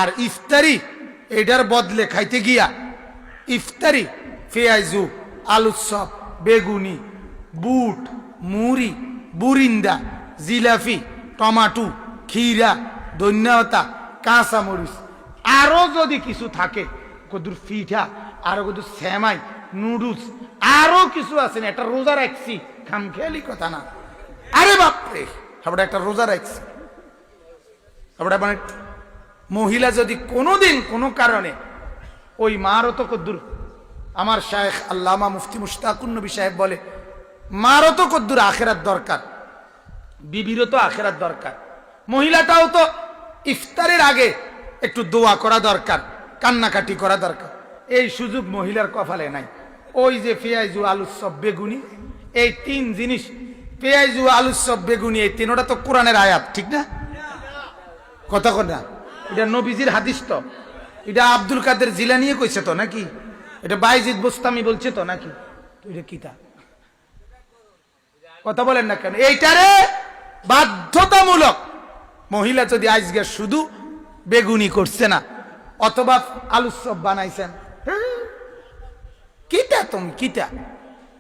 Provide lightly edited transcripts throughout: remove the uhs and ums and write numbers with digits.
আর ইফতারি এটার বদলে খাইতে গিয়া ইফতারি পেঁয়াজু আলুর চপ বেগুনি বুট মুড়ি বুরিন্দা জিলাপি টমাটো ক্ষীরা ধন্যতা কাঁচামরিচ আরো যদি কিছু থাকে কদুর পিঠা আরো কদুর সেমাই নুডলস আরো কিছু আছে না, একটা রোজা রাখছি খামখেয়ালি কথা না। আরে বাপরে আমরা একটা রোজা রাখছি আমরা মানে মহিলা যদি কোনোদিন কোনো কারণে ওই মারও তো কদ্দুর, আমার শায়েখ আল্লামা মুফতি মুশতাকুন নবী সাহেব বলে মারও তো কদ্দুর আখেরাত দরকার, বিবিরও তো আখেরাত দরকার, মহিলাটাও তো ইফতারের আগে একটু দোয়া করা দরকার, কান্নাকাটি করা দরকার। এই সুযোগ মহিলার কপালে নাই। ওই যে পেঁয়াজু আলুর চপ বেগুনি, এই তিন জিনিস পেঁয়াজু আলুর চপ বেগুনি, এই তিনটা তো কোরআনের আয়াত, ঠিক না? কথা না, এটা নবীজির হাদিস তো, এটা আব্দুল কাদের জিলানী কইছে তো নাকি, এটা বাইজিদ বোস্তামি বলছে তো নাকি, এটা কিতা কথা বলেন না কেন? এইটারে বাধ্যতামূলক মহিলা যদি আজকে শুধু বেগুনি করছে না অথবা আলুর চপ বানাইছেন, কিতা তুমি কিতা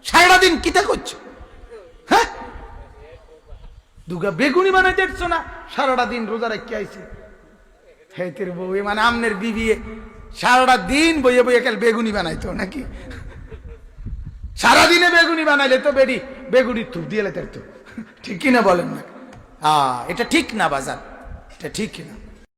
সারাদিন কিতা করছো? হ্যাঁ, দুগা বেগুনি বানাই দেখছো না, সারাটা দিন রোজা রেখে আইছি। হেতের বউ মানে আমনের বিবি সারাটা দিন বইয়ে বইয়ে কাল বেগুনি বানাইতো নাকি? সারাদিনে বেগুনি বানাইলে তো বেগুনি থুপ দিয়ে লেতে, ঠিক কিনা বলেন না? এটা ঠিক না বাজার, এটা ঠিক কিনা?